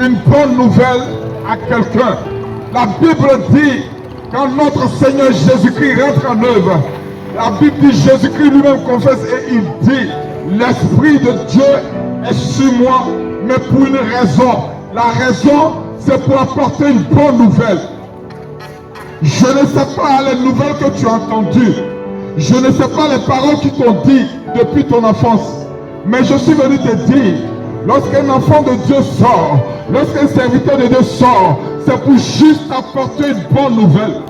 une bonne nouvelle à quelqu'un. La Bible dit, quand notre Seigneur Jésus-Christ rentre en œuvre, la Bible dit, Jésus-Christ lui-même confesse et il dit, l'Esprit de Dieu est sur moi, mais pour une raison. La raison, c'est pour apporter une bonne nouvelle. Je ne sais pas les nouvelles que tu as entendues. Je ne sais pas les paroles qui t'ont dit depuis ton enfance. Mais je suis venu te dire, lorsqu'un enfant de Dieu sort, lorsqu'un serviteur de Dieu sort, c'est pour juste apporter une bonne nouvelle.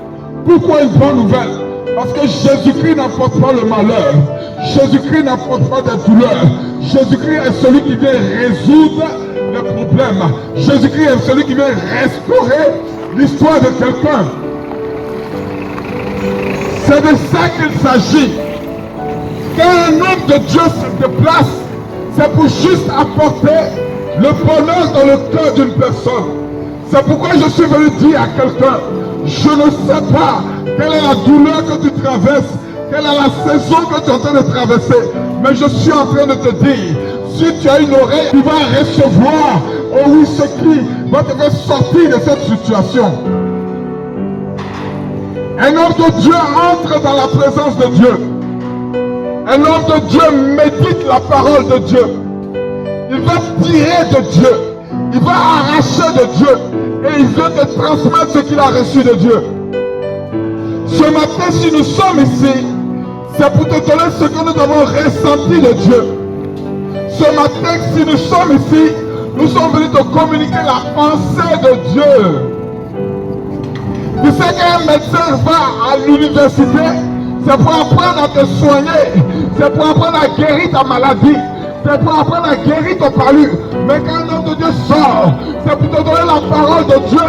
Pourquoi une bonne nouvelle? Parce que Jésus-Christ n'apporte pas le malheur. Jésus-Christ n'apporte pas des douleurs. Jésus-Christ est celui qui vient résoudre les problèmes. Jésus-Christ est celui qui vient restaurer l'histoire de quelqu'un. C'est de ça qu'il s'agit. Quand un homme de Dieu se déplace, c'est pour juste apporter le bonheur dans le cœur d'une personne. C'est pourquoi je suis venu dire à quelqu'un, je ne sais pas quelle est la douleur que tu traverses, quelle est la saison que tu es en train de traverser, mais je suis en train de te dire, si tu as une oreille, tu vas recevoir, oh oui, ce qui va te faire sortir de cette situation. Un homme de Dieu entre dans la présence de Dieu. Un homme de Dieu médite la parole de Dieu. Il va tirer de Dieu. Il va arracher de Dieu. Et il veut te transmettre ce qu'il a reçu de Dieu. Ce matin, si nous sommes ici, c'est pour te donner ce que nous avons ressenti de Dieu. Ce matin, si nous sommes ici, nous sommes venus te communiquer la pensée de Dieu. Tu sais qu'un médecin va à l'université, c'est pour apprendre à te soigner, c'est pour apprendre à guérir ta maladie, c'est pour apprendre à guérir ton palu. Mais quand un homme de Dieu sort, c'est pour te donner la parole de Dieu,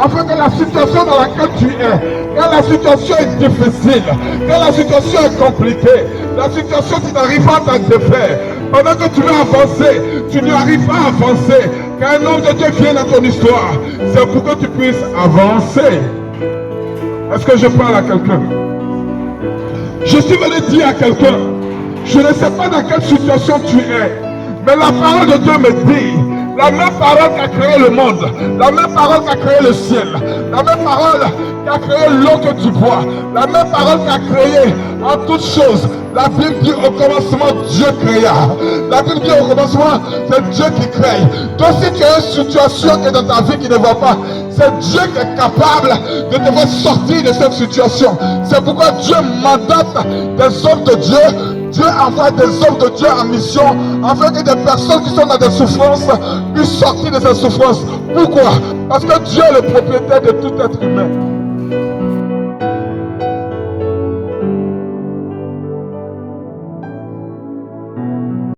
afin que la situation dans laquelle tu es, quand la situation est difficile, quand la situation est compliquée, la situation tu n'arrives pas à te défaire, pendant que tu veux avancer, tu n'arrives pas à avancer. Quand un homme de Dieu vient dans ton histoire, c'est pour que tu puisses avancer. Est-ce que je parle à quelqu'un? Je suis venu dire à quelqu'un, je ne sais pas dans quelle situation tu es, mais la parole de Dieu me dit, la même parole qui a créé le monde, la même parole qui a créé le ciel, la même parole qui a créé l'eau que tu bois, la même parole qui a créé en toutes choses. La Bible dit au commencement Dieu créa. La Bible dit au commencement c'est Dieu qui crée. Donc si tu as une situation qui est dans ta vie qui ne va pas, c'est Dieu qui est capable de te faire sortir de cette situation. C'est pourquoi Dieu mandate des hommes de Dieu. Dieu envoie des hommes de Dieu en mission afin que des personnes qui sont dans des souffrances puissent sortir de ces souffrances. Pourquoi? Parce que Dieu est le propriétaire de tout être humain.